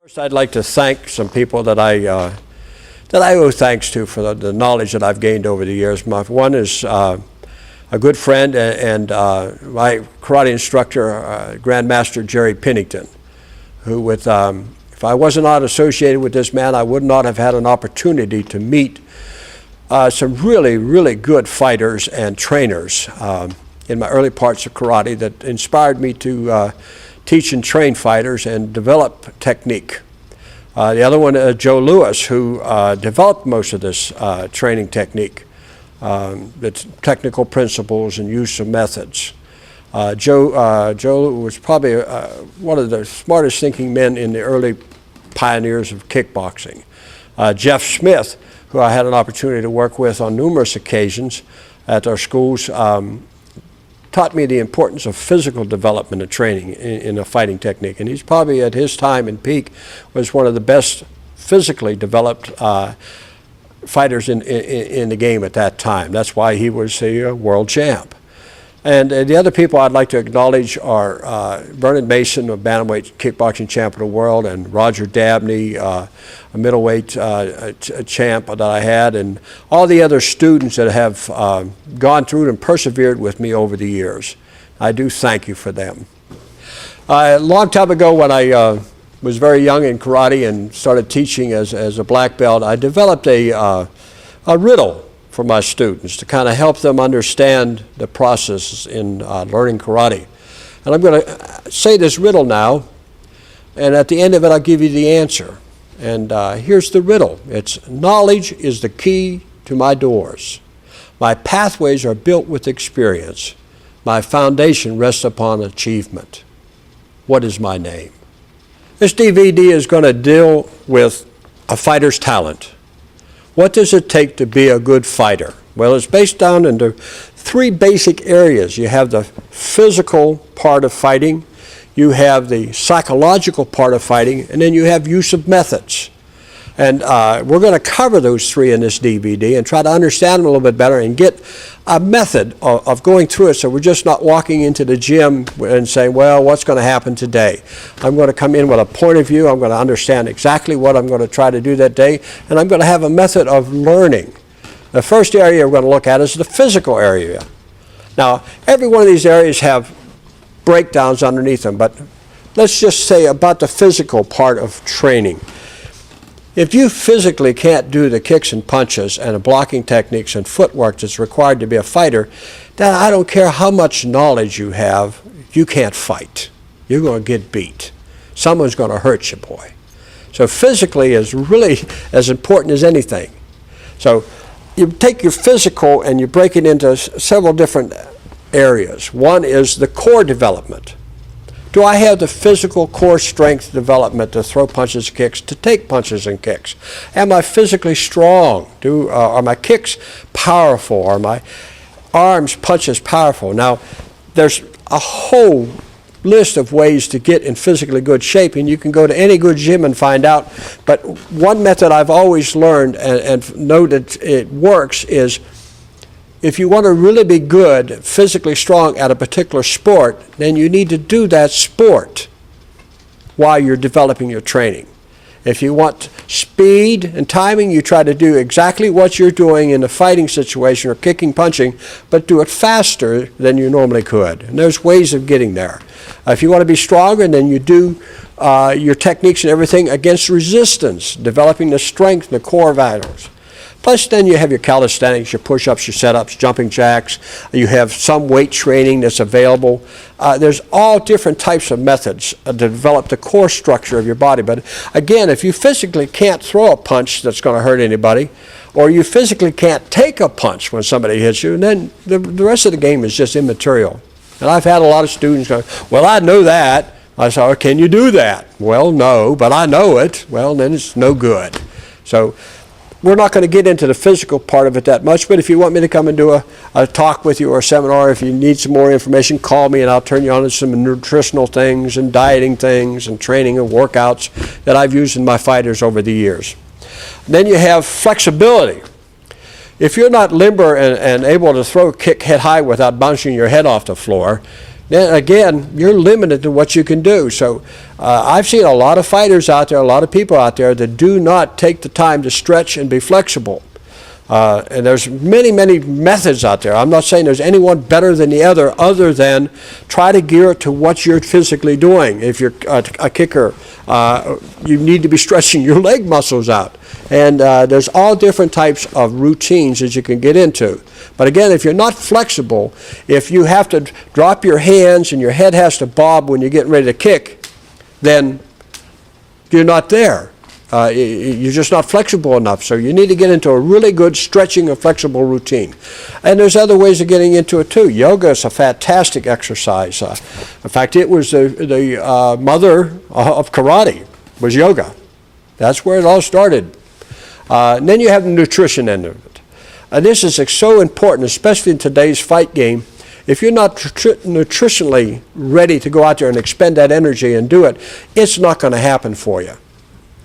First, I'd like to thank some people that I owe thanks to for the knowledge that I've gained over the years. One is a good friend and my karate instructor, Grandmaster Jerry Pennington, who if I was not associated with this man, I would not have had an opportunity to meet some really, really good fighters and trainers in my early parts of karate that inspired me to teach and train fighters and develop technique. The other one, Joe Lewis, who developed most of this training technique, its technical principles and use of methods. Joe was probably one of the smartest thinking men in the early pioneers of kickboxing. Jeff Smith, who I had an opportunity to work with on numerous occasions at our schools, taught me the importance of physical development and training in a fighting technique. And he's probably at his time in peak was one of the best physically developed fighters in the game at that time. That's why he was a world champ. And the other people I'd like to acknowledge are Vernon Mason, a bantamweight kickboxing champ of the world, and Roger Dabney, a middleweight champ that I had, and all the other students that have gone through and persevered with me over the years. I do thank you for them. A long time ago when I was very young in karate and started teaching as a black belt, I developed a riddle for my students to kind of help them understand the process in learning karate. And I'm going to say this riddle now, and at the end of it I'll give you the answer. And here's the riddle. It's: knowledge is the key to my doors. My pathways are built with experience. My foundation rests upon achievement. What is my name? This DVD is going to deal with a fighter's talent. What does it take to be a good fighter? Well, it's based down into three basic areas. You have the physical part of fighting, you have the psychological part of fighting, and then you have use of methods. And we're going to cover those three in this DVD and try to understand them a little bit better and get a method of going through it, so we're just not walking into the gym and saying, well, what's going to happen today? I'm going to come in with a point of view. I'm going to understand exactly what I'm going to try to do that day, and I'm going to have a method of learning. The first area we're going to look at is the physical area. Now, every one of these areas have breakdowns underneath them, but let's just say about the physical part of training. If you physically can't do the kicks and punches and the blocking techniques and footwork that's required to be a fighter, then I don't care how much knowledge you have, you can't fight. You're going to get beat. Someone's going to hurt you, boy. So physically is really as important as anything. So you take your physical and you break it into several different areas. One is the core development. Do I have the physical core strength development to throw punches and kicks, to take punches and kicks? Am I physically strong? Are my kicks powerful? Are my arms, punches powerful? Now, there's a whole list of ways to get in physically good shape, and you can go to any good gym and find out. But one method I've always learned and know that it works is, if you want to really be good, physically strong at a particular sport, then you need to do that sport while you're developing your training. If you want speed and timing, you try to do exactly what you're doing in a fighting situation or kicking, punching, but do it faster than you normally could. And there's ways of getting there. If you want to be stronger, then you do your techniques and everything against resistance, developing the strength and the core values. Plus, then you have your calisthenics, your push-ups, your set-ups, jumping jacks. You have some weight training that's available. There's all different types of methods to develop the core structure of your body. But again, if you physically can't throw a punch that's going to hurt anybody, or you physically can't take a punch when somebody hits you, then the rest of the game is just immaterial. And I've had a lot of students go, well, I know that. I said, oh, can you do that? Well, no, but I know it. Well, then it's no good. So we're not going to get into the physical part of it that much, but if you want me to come and do a talk with you or a seminar, if you need some more information, call me and I'll turn you on to some nutritional things and dieting things and training and workouts that I've used in my fighters over the years. Then you have flexibility. If you're not limber and able to throw a kick head high without bouncing your head off the floor, then again, you're limited to what you can do. So I've seen a lot of fighters out there, a lot of people out there that do not take the time to stretch and be flexible. And there's many, many methods out there. I'm not saying there's any one better than the other than try to gear it to what you're physically doing. If you're a kicker, you need to be stretching your leg muscles out. And there's all different types of routines that you can get into. But again, if you're not flexible, if you have to drop your hands and your head has to bob when you're getting ready to kick, then you're not there. You're just not flexible enough. So you need to get into a really good stretching and flexible routine. And there's other ways of getting into it too. Yoga is a fantastic exercise. In fact, it was the mother of karate, was yoga. That's where it all started. And then you have the nutrition end of it. And this is so important, especially in today's fight game. If you're not nutritionally ready to go out there and expend that energy and do it, it's not going to happen for you.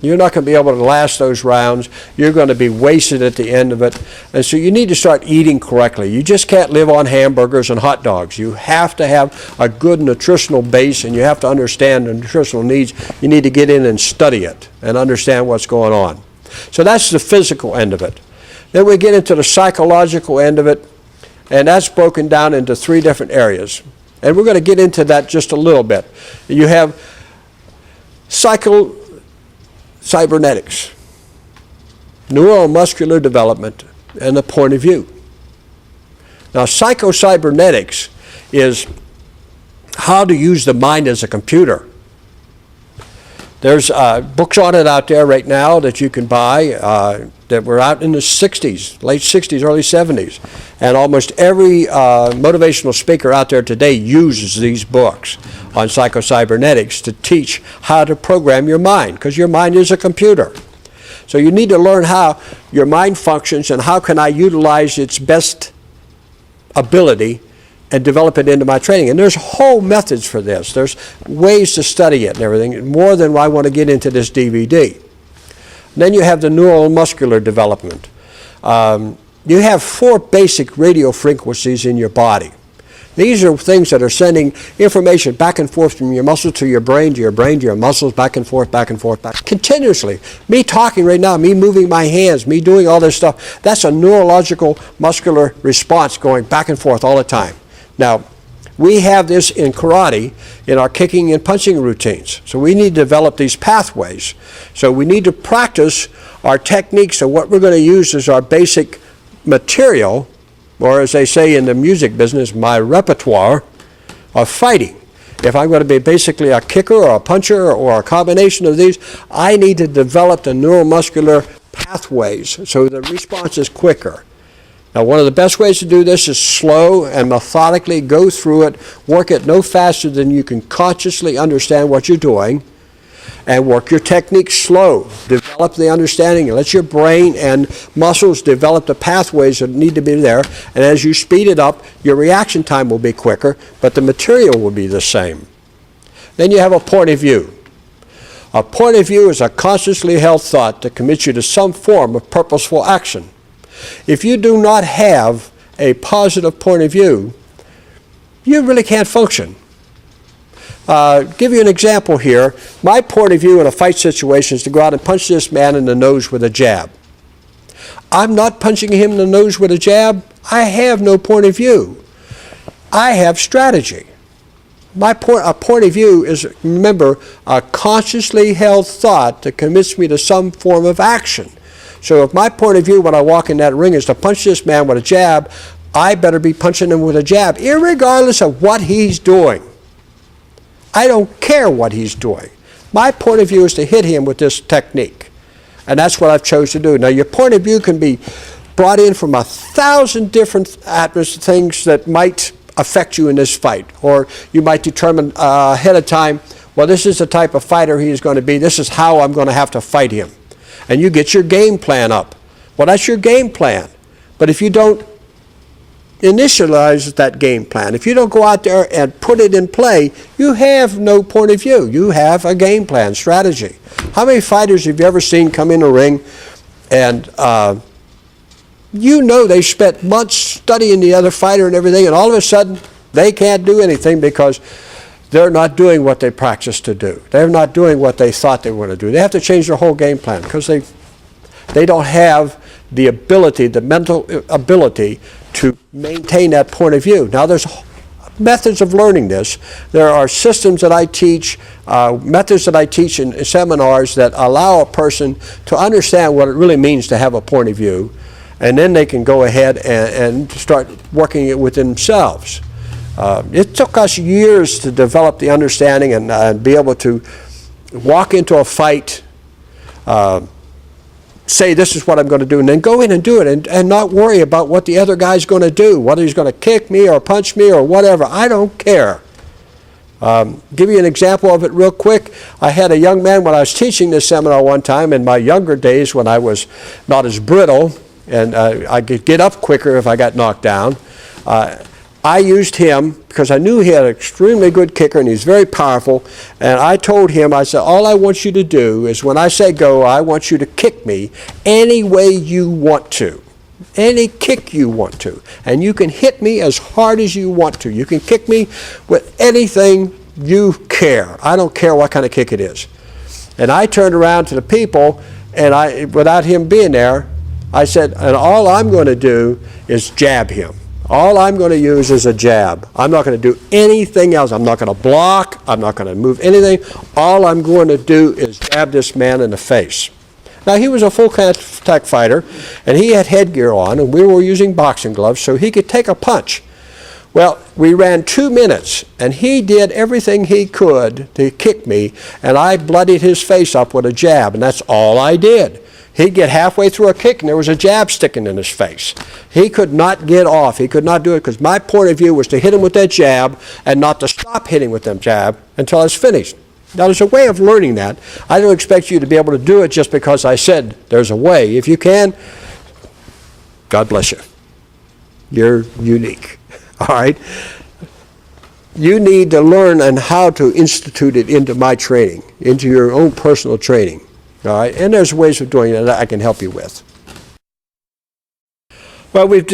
You're not going to be able to last those rounds. You're going to be wasted at the end of it. And so you need to start eating correctly. You just can't live on hamburgers and hot dogs. You have to have a good nutritional base, and you have to understand the nutritional needs. You need to get in and study it and understand what's going on. So that's the physical end of it. Then we get into the psychological end of it, and that's broken down into 3 different areas. And we're going to get into that just a little bit. You have cybernetics, neuromuscular development, and the point of view. Now, psychocybernetics is how to use the mind as a computer. There's books on it out there right now that you can buy that were out in the 60s, late 60s, early 70s. And almost every motivational speaker out there today uses these books on psychocybernetics to teach how to program your mind, because your mind is a computer. So you need to learn how your mind functions and how can I utilize its best ability and develop it into my training. And there's whole methods for this. There's ways to study it and everything, more than I want to get into this DVD. And then you have the neuromuscular development. You have 4 basic radio frequencies in your body. These are things that are sending information back and forth from your muscle to your brain, to your brain, to your muscles, back and forth, continuously. Me talking right now, me moving my hands, me doing all this stuff, that's a neurological muscular response going back and forth all the time. Now, we have this in karate in our kicking and punching routines. So we need to develop these pathways. So we need to practice our techniques. So what we're going to use is our basic material, or as they say in the music business, my repertoire of fighting. If I'm going to be basically a kicker or a puncher or a combination of these, I need to develop the neuromuscular pathways so the response is quicker. Now, one of the best ways to do this is slow and methodically go through it, work it no faster than you can consciously understand what you're doing, and work your technique slow. Develop the understanding and let your brain and muscles develop the pathways that need to be there. And as you speed it up, your reaction time will be quicker, but the material will be the same. Then you have a point of view. A point of view is a consciously held thought that commits you to some form of purposeful action. If you do not have a positive point of view, you really can't function. Give you an example here. My point of view in a fight situation is to go out and punch this man in the nose with a jab. I'm not punching him in the nose with a jab. I have no point of view. I have strategy. A point of view is, remember, a consciously held thought that commits me to some form of action. So if my point of view when I walk in that ring is to punch this man with a jab, I better be punching him with a jab, irregardless of what he's doing. I don't care what he's doing. My point of view is to hit him with this technique. And that's what I've chosen to do. Now, your point of view can be brought in from 1,000 different things that might affect you in this fight. Or you might determine ahead of time, well, this is the type of fighter he's going to be. This is how I'm going to have to fight him. And you get your game plan up. Well, that's your game plan. But if you don't initialize that game plan, if you don't go out there and put it in play, you have no point of view. You have a game plan, strategy. How many fighters have you ever seen come in a ring and you know they spent months studying the other fighter and everything, and all of a sudden They can't do anything because they're not doing what they practiced to do. They're not doing what they thought they were going to do. They have to change their whole game plan because they don't have the ability, the mental ability to maintain that point of view. Now, there's methods of learning this. There are systems that I teach, methods that I teach in seminars that allow a person to understand what it really means to have a point of view, and then they can go ahead and start working it within themselves. It took us years to develop the understanding and be able to walk into a fight, say this is what I'm going to do, and then go in and do it and not worry about what the other guy's going to do, whether he's going to kick me or punch me or whatever. I don't care. Give you an example of it real quick. I had a young man when I was teaching this seminar one time in my younger days when I was not as brittle and I could get up quicker if I got knocked down. I used him because I knew he had an extremely good kicker and he's very powerful, and I told him, I said, all I want you to do is when I say go, I want you to kick me any way you want to, any kick you want to, and you can hit me as hard as you want to. You can kick me with anything you care. I don't care what kind of kick it is. And I turned around to the people, and without him being there, I said, and all I'm going to do is jab him. All I'm going to use is a jab. I'm not going to do anything else. I'm not going to block. I'm not going to move anything. All I'm going to do is jab this man in the face. Now, he was a full contact fighter, and he had headgear on, and we were using boxing gloves, so he could take a punch. Well, we ran 2 minutes, and he did everything he could to kick me, and I bloodied his face up with a jab, and that's all I did. He'd get halfway through a kick, and there was a jab sticking in his face. He could not get off. He could not do it because my point of view was to hit him with that jab and not to stop hitting with that jab until I was finished. Now, there's a way of learning that. I don't expect you to be able to do it just because I said there's a way. If you can, God bless you. You're unique. All right? You need to learn on how to institute it into my training, into your own personal training. All right, and there's ways of doing it that I can help you with. Well, we've